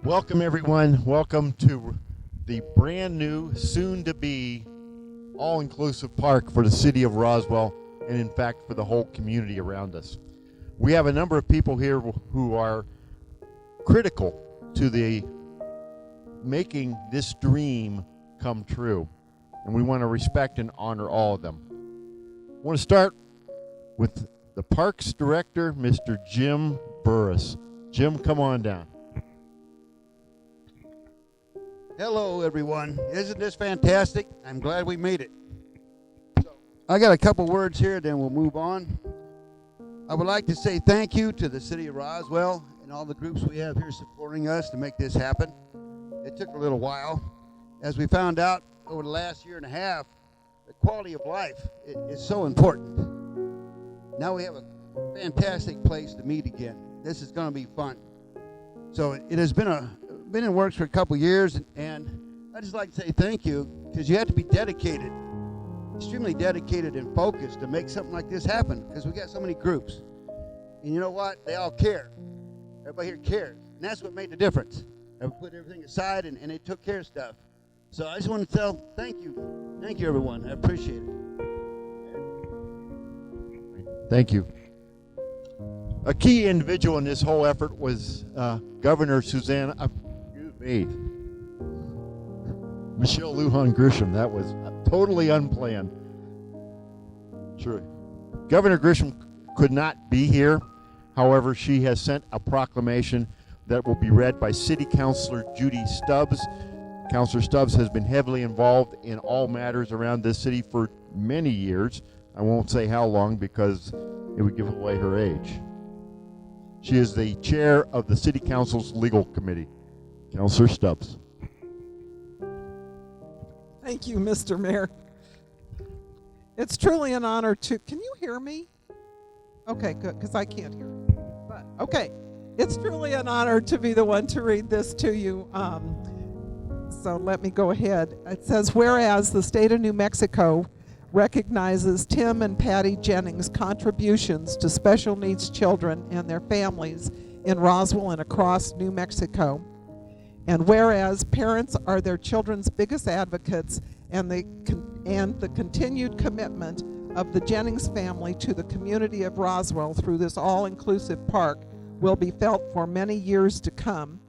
Welcome, everyone. Welcome to the brand new, soon-to-be, all-inclusive park for the city of Roswell, and in fact, for the whole community around us. We have a number of people here who are critical to the making this dream come true, and we want to respect and honor all of them. I want to start with the Parks Director, Mr. Jim Buress. Jim, come on down. Hello, everyone. Isn't this fantastic? I'm glad we made it. So, I got a couple words here, then we'll move on. I would like to say thank you to the city of Roswell and all the groups we have here supporting us to make this happen. It took a little while. As we found out over the last year and a half, the quality of life is so important. Now we have a fantastic place to meet again. This is going to be fun. So it has been in works for a couple years, and I just like to say thank you, because you have to be dedicated, extremely dedicated and focused to make something like this happen, because we got so many groups. And you know what? They all care. Everybody here cares. And that's what made the difference. They put everything aside, and they took care of stuff. So I just want to tell thank you. Thank you, everyone. I appreciate it. Thank you. A key individual in this whole effort was Governor Michelle Lujan Grisham. That was totally unplanned. Sure. Governor Grisham could not be here. However, she has sent a proclamation that will be read by City Councilor Judy Stubbs. Councilor Stubbs has been heavily involved in all matters around this city for many years. I won't say how long because it would give away her age. She is the chair of the City Council's Legal Committee. Councilor Stubbs. Thank you, Mr. Mayor. It's truly an honor to, can you hear me? Okay, good, because I can't hear you. But, okay, it's truly an honor to be the one to read this to you. So let me go ahead. It says, whereas the state of New Mexico recognizes Tim and Patty Jennings' contributions to special needs children and their families in Roswell and across New Mexico. And whereas parents are their children's biggest advocates, and the continued commitment of the Jennings family to the community of Roswell through this all-inclusive park will be felt for many years to come.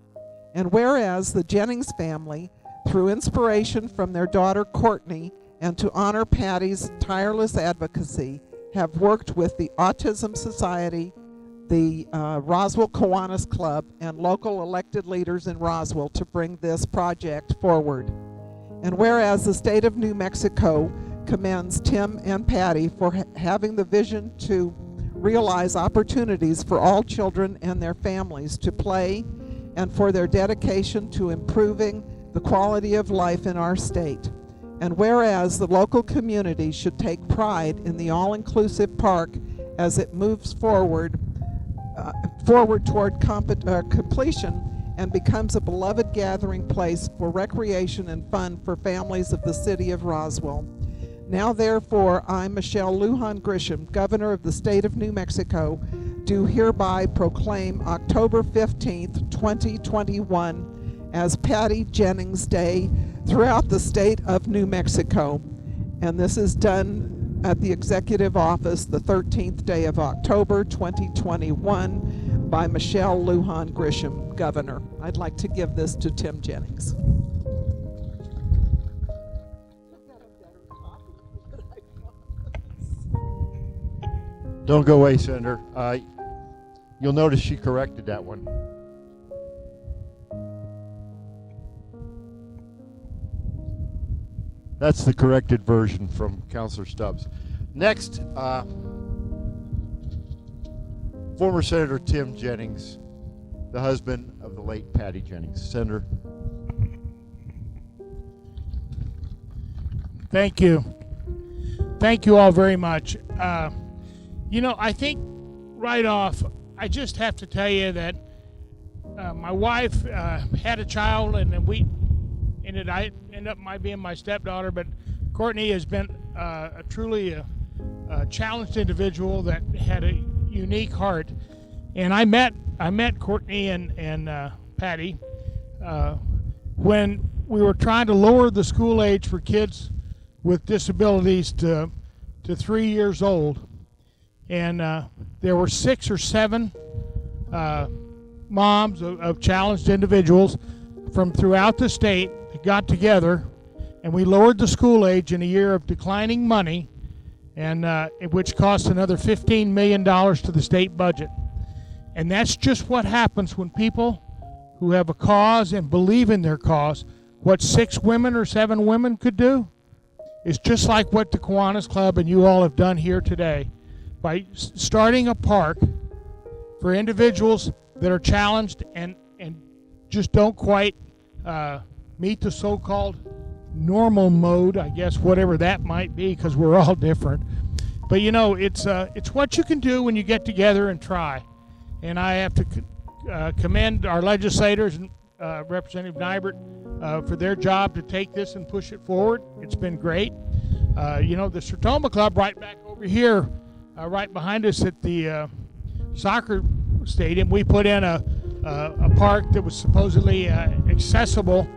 And whereas the Jennings family, through inspiration from their daughter Courtney, and to honor Patty's tireless advocacy, have worked with the Autism Society, the Roswell Kiwanis Club, and local elected leaders in Roswell to bring this project forward. And whereas the state of New Mexico commends Tim and Patty for having the vision to realize opportunities for all children and their families to play, and for their dedication to improving the quality of life in our state. And whereas the local community should take pride in the all-inclusive park as it moves forward toward completion and becomes a beloved gathering place for recreation and fun for families of the city of Roswell. Now therefore, I, Michelle Lujan Grisham, Governor of the state of New Mexico, do hereby proclaim October 15th, 2021 as Patty Jennings Day throughout the state of New Mexico. And this is done at the Executive Office the 13th day of October 2021 by Michelle Lujan Grisham, Governor. I'd like to give this to Tim Jennings. Don't go away, Senator. You'll notice she corrected that one. That's the corrected version from Councilor Stubbs. Next, former Senator Tim Jennings, the husband of the late Patty Jennings. Senator. Thank you. Thank you all very much. You know, I think right off, I just have to tell you that my wife had a child, and then I ended up being my stepdaughter, but Courtney has been truly a challenged individual that had a unique heart. And I met Courtney and Patty when we were trying to lower the school age for kids with disabilities to 3 years old, and there were 6 or 7 moms of challenged individuals from throughout the state that got together, and we lowered the school age in a year of declining money, and which cost another $15 million to the state budget. And that's just what happens when people who have a cause and believe in their cause. What 6 women or 7 women could do is just like what the Kiwanis Club and you all have done here today by starting a park for individuals that are challenged and just don't quite meet the so-called normal mode, I guess, whatever that might be, because we're all different. But you know, it's what you can do when you get together and try. And I have to commend our legislators and Representative Nibert for their job to take this and push it forward. It's been great. You know, the Sertoma Club right back over here, right behind us at the soccer stadium, we put in a park that was supposedly accessible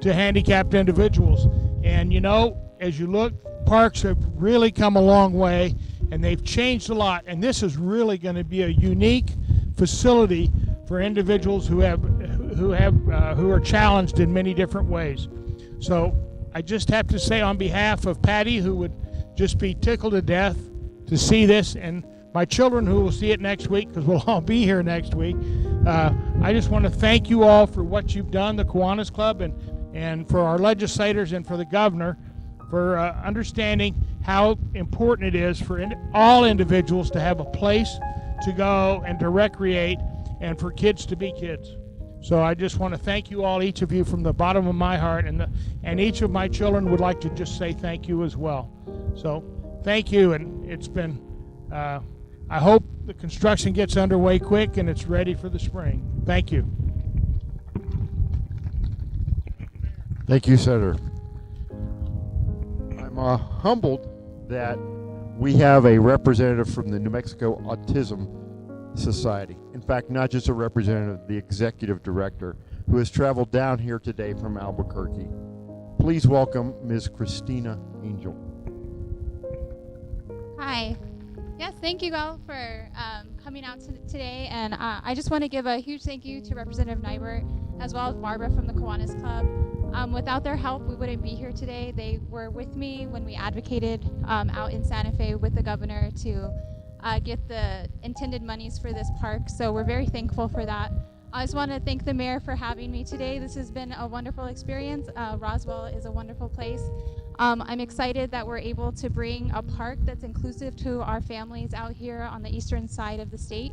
to handicapped individuals. And you know, as you look, parks have really come a long way, and they've changed a lot. And this is really going to be a unique facility for individuals who are challenged in many different ways. So I just have to say, on behalf of Patty, who would just be tickled to death to see this, and my children who will see it next week, because we'll all be here next week, I just want to thank you all for what you've done, the Kiwanis Club, and for our legislators and for the governor for understanding how important it is for all individuals to have a place to go and to recreate, and for kids to be kids. So I just want to thank you all, each of you, from the bottom of my heart, and each of my children would like to just say thank you as well. So thank you, and it's been, I hope the construction gets underway quick and it's ready for the spring. Thank you. Thank you, Senator. I'm humbled that we have a representative from the New Mexico Autism Society. In fact, not just a representative, the executive director, who has traveled down here today from Albuquerque. Please welcome Ms. Christina Angel. Hi. Yes, thank you all for coming out today, and I just want to give a huge thank you to Representative Nibert as well as Barbara from the Kiwanis Club. Without their help, we wouldn't be here today. They were with me when we advocated out in Santa Fe with the governor to get the intended monies for this park, so we're very thankful for that. I just want to thank the mayor for having me today. This has been a wonderful experience. Roswell is a wonderful place. I'm excited that we're able to bring a park that's inclusive to our families out here on the eastern side of the state.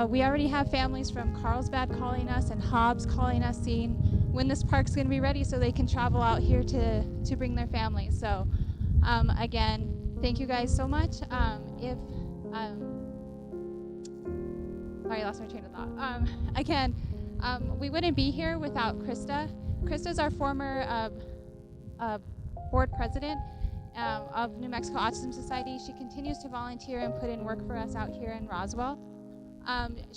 We already have families from Carlsbad calling us and Hobbs calling us, seeing when this park's going to be ready so they can travel out here to bring their families. So again, thank you guys so much. Sorry, I lost my train of thought. Again, we wouldn't be here without Krista. Krista's our former board president of New Mexico Autism Society. She continues to volunteer and put in work for us out here in Roswell.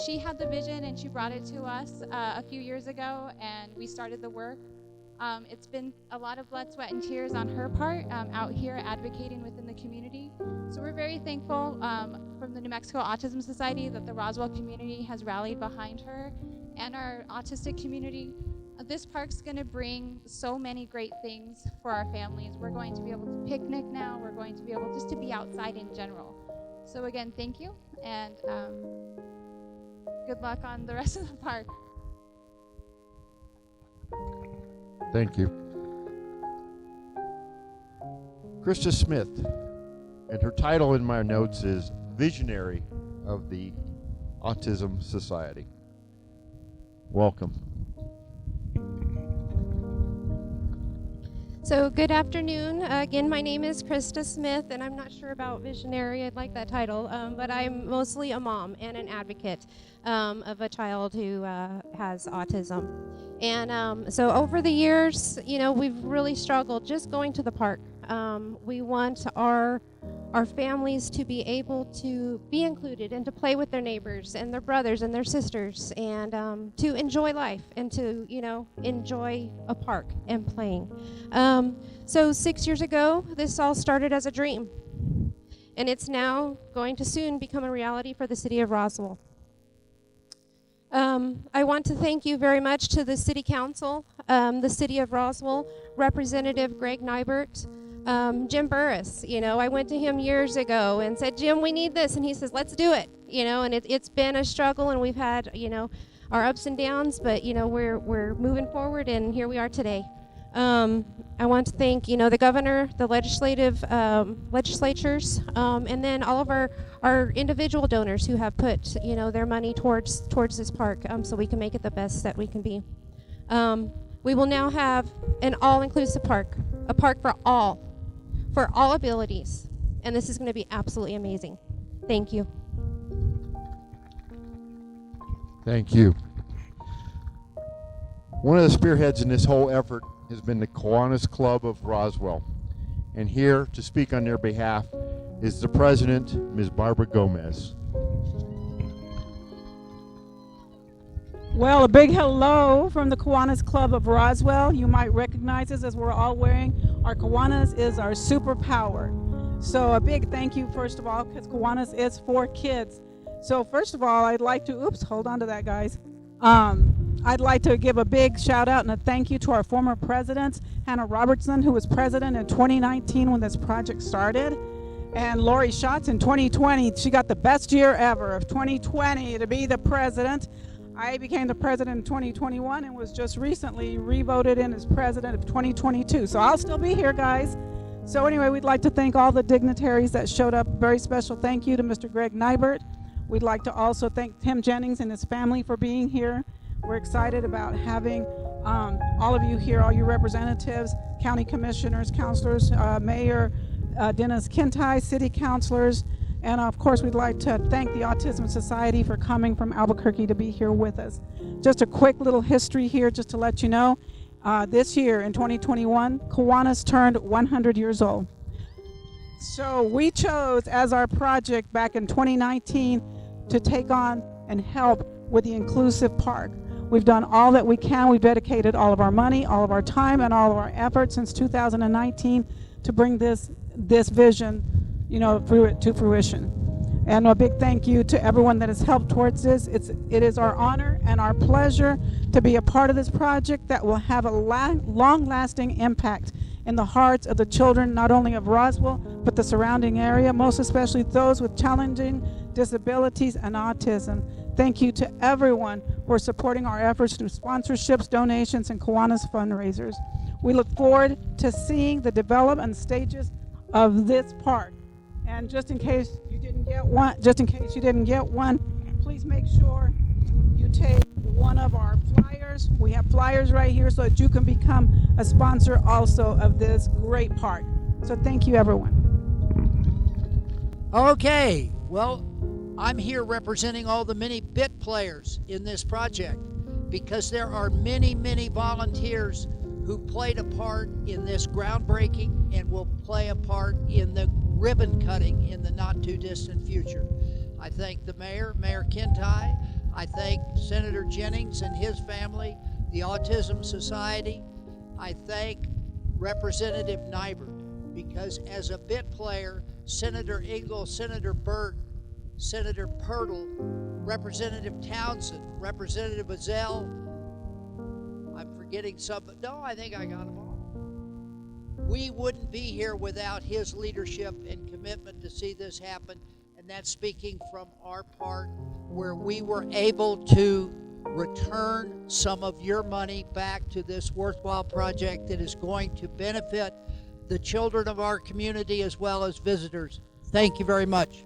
She had the vision and she brought it to us a few years ago, and we started the work. It's been a lot of blood, sweat, and tears on her part out here advocating within the community. So we're very thankful from the New Mexico Autism Society that the Roswell community has rallied behind her and our autistic community. This park's going to bring so many great things for our families. We're going to be able to picnic now. We're going to be able just to be outside in general. So again, thank you, and good luck on the rest of the park. Thank you. Krista Smith, and her title in my notes is Visionary of the Autism Society. Welcome. So good afternoon. Again, my name is Krista Smith, and I'm not sure about visionary. I'd like that title, but I'm mostly a mom and an advocate of a child who has autism. And so over the years, you know, we've really struggled just going to the park. We want our our families to be able to be included and to play with their neighbors and their brothers and their sisters, and to enjoy life and to, enjoy a park and playing. So 6 years ago, this all started as a dream, and it's now going to soon become a reality for the city of Roswell. I want to thank you very much to the City Council, the City of Roswell, Representative Greg Nibert, Jim Buress. I went to him years ago and said, Jim, we need this, and he says, let's do it. And it's been a struggle, and we've had, our ups and downs, but we're moving forward, and here we are today. I want to thank the governor, the legislatures, and then all of our individual donors who have put their money towards this park, so we can make it the best that we can be. We will now have an all-inclusive park, a park for all abilities, and this is going to be absolutely amazing. Thank you. Thank you. One of the spearheads in this whole effort has been the Kiwanis Club of Roswell. And here to speak on their behalf is the president, Ms. Barbara Gomez. Well, a big hello from the Kiwanis Club of Roswell. You might recognize us as we're all wearing our Kiwanis is our superpower. So a big thank you, first of all, because Kiwanis is for kids. So first of all, I'd like to, hold on to that, guys. I'd like to give a big shout out and a thank you to our former president, Hannah Robertson, who was president in 2019 when this project started. And Lori Schatz in 2020, she got the best year ever of 2020 to be the president. I became the president in 2021 and was just recently re-voted in as president of 2022. So I'll still be here, guys. So anyway, we'd like to thank all the dignitaries that showed up. Very special thank you to Mr. Greg Nibert. We'd like to also thank Tim Jennings and his family for being here. We're excited about having all of you here, all your representatives, county commissioners, councilors, Mayor Dennis Kintai, city councilors, and of course we'd like to thank the Autism Society for coming from Albuquerque to be here with us. Just a quick little history here just to let you know. This year in 2021, Kiwanis turned 100 years old. So we chose as our project back in 2019 to take on and help with the inclusive park. We've done all that we can. We've dedicated all of our money, all of our time, and all of our efforts since 2019 to bring this vision, to fruition. And a big thank you to everyone that has helped towards this. It is our honor and our pleasure to be a part of this project that will have a long-lasting impact in the hearts of the children, not only of Roswell, but the surrounding area, most especially those with challenging disabilities and autism. Thank you to everyone for supporting our efforts through sponsorships, donations, and Kiwanis fundraisers. We look forward to seeing the development stages of this park. And just in case you didn't get one, please make sure you take one of our flyers. We have flyers right here so that you can become a sponsor also of this great park. So thank you, everyone. Okay, well, I'm here representing all the many bit players in this project because there are many, many volunteers who played a part in this groundbreaking and will play a part in the ribbon cutting in the not too distant future. I thank the mayor, Mayor Kintai. I thank Senator Jennings and his family, the Autism Society. I thank Representative Nibert because as a bit player, Senator Engel, Senator Burt, Senator Pirtle, Representative Townsend, Representative Azell. I'm forgetting some, but no, I think I got them all. We wouldn't be here without his leadership and commitment to see this happen, and that's speaking from our part, where we were able to return some of your money back to this worthwhile project that is going to benefit the children of our community as well as visitors. Thank you very much.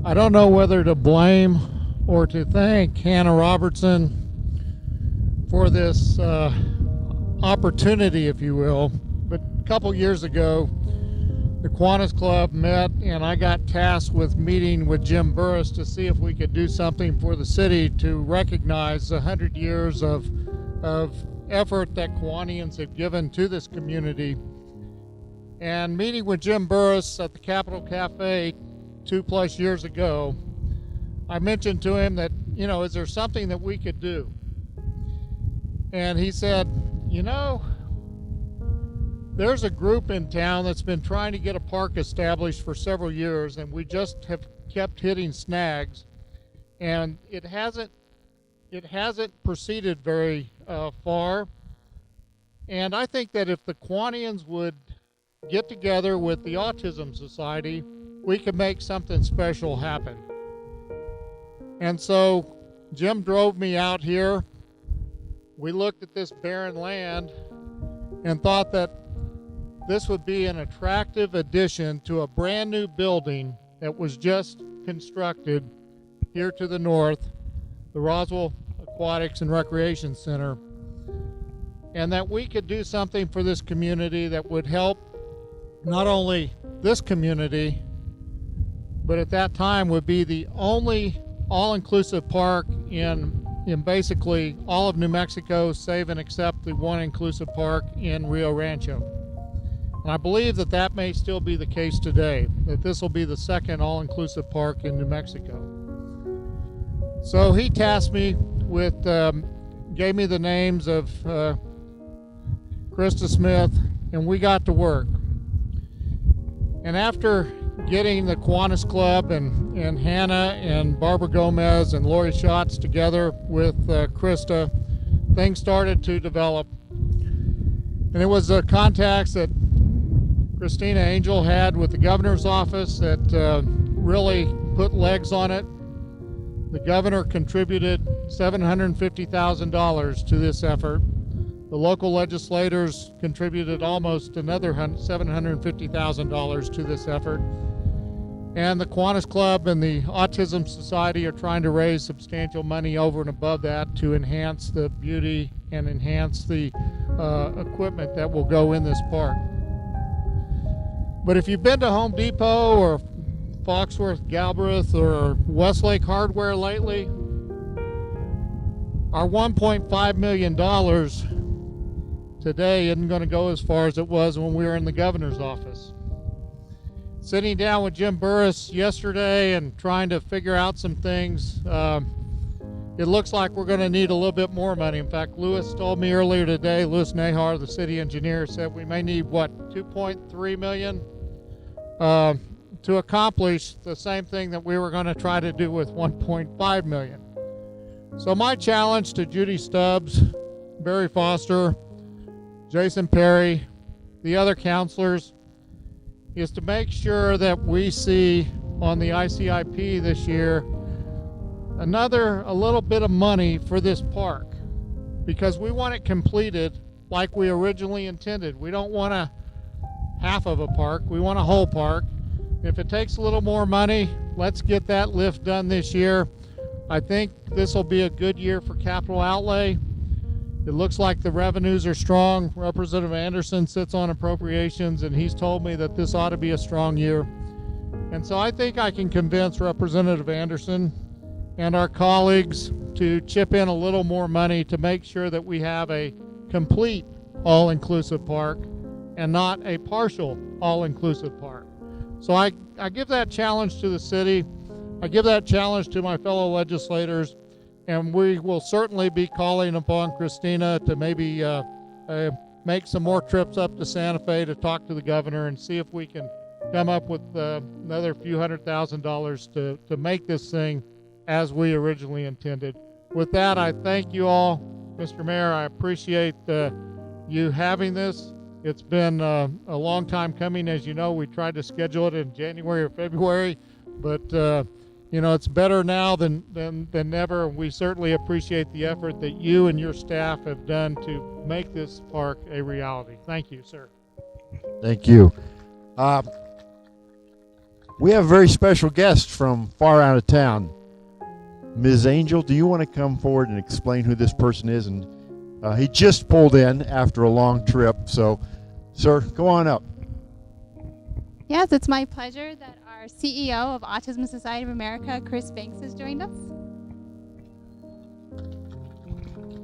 I don't know whether to blame or to thank Hannah Robertson for this opportunity, if you will. But a couple years ago, the Kiwanis Club met and I got tasked with meeting with Jim Buress to see if we could do something for the city to recognize 100 years of effort that Kiwanians have given to this community. And meeting with Jim Buress at the Capitol Cafe 2+ years ago, I mentioned to him that, is there something that we could do? And he said, there's a group in town that's been trying to get a park established for several years, and we just have kept hitting snags, and it hasn't proceeded very far. And I think that if the Kiwanians would get together with the Autism Society, we could make something special happen. And so Jim drove me out here. We looked at this barren land and thought that this would be an attractive addition to a brand new building that was just constructed here to the north, the Roswell Aquatics and Recreation Center, and that we could do something for this community that would help not only this community, but at that time would be the only all-inclusive park in basically all of New Mexico, save and except the one inclusive park in Rio Rancho. And I believe that that may still be the case today, that this will be the second all-inclusive park in New Mexico. So he tasked me with, gave me the names of Krista Smith, and we got to work. And after getting the Kiwanis Club and Hannah and Barbara Gomez and Lori Schatz together with Krista, things started to develop. And it was the contacts that Christina Angel had with the governor's office that really put legs on it. The governor contributed $750,000 to this effort. The local legislators contributed almost another $750,000 to this effort. And the Kiwanis Club and the Autism Society are trying to raise substantial money over and above that to enhance the beauty and enhance the equipment that will go in this park. But if you've been to Home Depot or Foxworth Galbraith or Westlake Hardware lately, our $1.5 million today isn't going to go as far as it was when we were in the governor's office. Sitting down with Jim Buress yesterday and trying to figure out some things, it looks like we're going to need a little bit more money. In fact, Lewis told me earlier today, Lewis Nahar, the city engineer, said we may need, $2.3 million to accomplish the same thing that we were going to try to do with $1.5 million. So my challenge to Judy Stubbs, Barry Foster, Jason Perry, the other counselors, is to make sure that we see on the ICIP this year a little bit of money for this park, because we want it completed like we originally intended. We don't want a half of a park, we want a whole park. If it takes a little more money, let's get that lift done this year. I think this will be a good year for capital outlay. It looks like the revenues are strong. Representative Anderson sits on appropriations, and he's told me that this ought to be a strong year. And so I think I can convince Representative Anderson and our colleagues to chip in a little more money to make sure that we have a complete all-inclusive park and not a partial all-inclusive park. So I give that challenge to the city. I give that challenge to my fellow legislators. And we will certainly be calling upon Christina to maybe make some more trips up to Santa Fe to talk to the governor and see if we can come up with another few $100,000 to make this thing as we originally intended. With that, I thank you all. Mr. Mayor, I appreciate you having this. It's been a long time coming. As you know, we tried to schedule it in January or February, but it's better now than never. We certainly appreciate the effort that you and your staff have done to make this park a reality. Thank you, sir. Thank you. We have a very special guest from far out of town. Ms. Angel, do you want to come forward and explain who this person is? And he just pulled in after a long trip. So, sir, go on up. Yes, it's my pleasure that our CEO of Autism Society of America, Chris Banks, has joined us.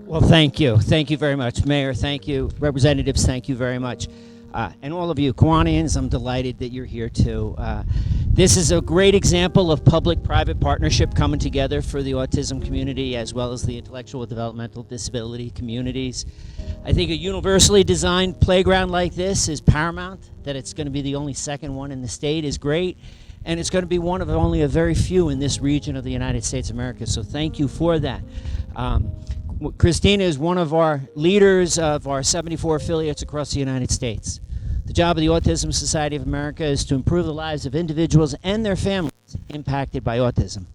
Well, thank you. Thank you very much. Mayor, thank you. Representatives, thank you very much. And all of you, Kiwanians, I'm delighted that you're here too. This is a great example of public-private partnership coming together for the autism community as well as the intellectual developmental disability communities. I think a universally designed playground like this is paramount. That it's going to be the only second one in the state is great. And it's going to be one of only a very few in this region of the United States of America. So thank you for that. Christina is one of our leaders of our 74 affiliates across the United States. The job of the Autism Society of America is to improve the lives of individuals and their families impacted by autism.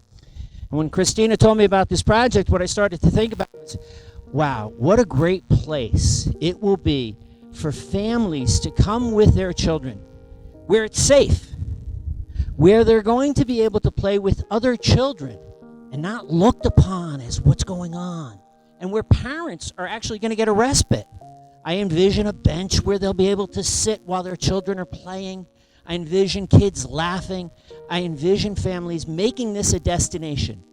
And when Christina told me about this project, what I started to think about was, wow, what a great place it will be for families to come with their children, where it's safe, where they're going to be able to play with other children and not looked upon as what's going on, and where parents are actually going to get a respite. I envision a bench where they'll be able to sit while their children are playing. I envision kids laughing. I envision families making this a destination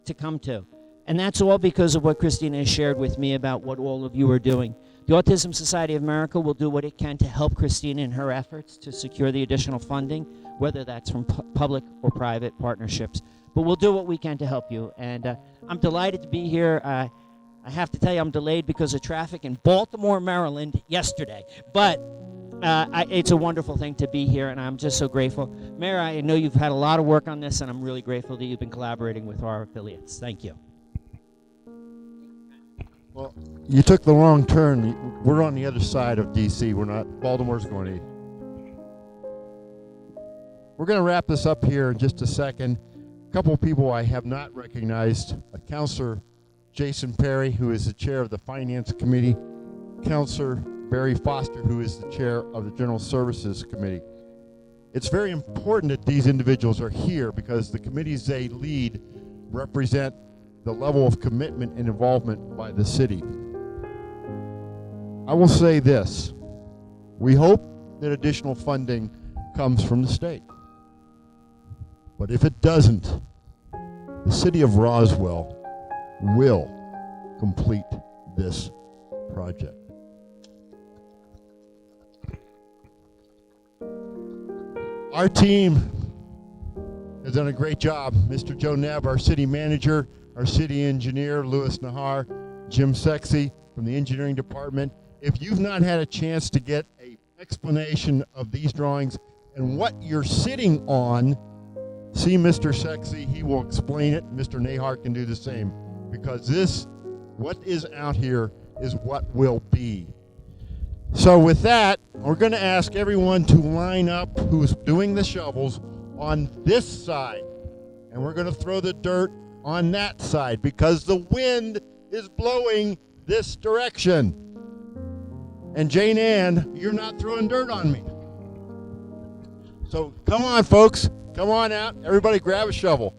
to come to. And that's all because of what Christina has shared with me about what all of you are doing. The Autism Society of America will do what it can to help Christina in her efforts to secure the additional funding, whether that's from public or private partnerships. But we'll do what we can to help you. And I'm delighted to be here. I have to tell you, I'm delayed because of traffic in Baltimore, Maryland yesterday. But it's a wonderful thing to be here, and I'm just so grateful. Mayor, I know you've had a lot of work on this, and I'm really grateful that you've been collaborating with our affiliates. Thank you. Well, you took the wrong turn. We're on the other side of D.C. We're not. Baltimore's going to. We're going to wrap this up here in just a second. A couple of people I have not recognized. Councilor Jason Perry, who is the chair of the Finance Committee. Councilor Barry Foster, who is the chair of the General Services Committee. It's very important that these individuals are here because the committees they lead represent the level of commitment and involvement by the city. I will say this. We hope that additional funding comes from the state. But if it doesn't, the city of Roswell will complete this project. Our team has done a great job. Mr. Joe Nebb, our city manager, our city engineer, Louis Nahar, Jim Sexy from the engineering department. If you've not had a chance to get an explanation of these drawings and what you're sitting on, see Mr. Sexy. He will explain it. Mr. Nahar can do the same. Because this, what is out here, is what will be. So with that, we're going to ask everyone to line up who's doing the shovels on this side. And we're going to throw the dirt on that side because the wind is blowing this direction. And Jane Ann, you're not throwing dirt on me. So come on, folks. Come on out. Everybody grab a shovel.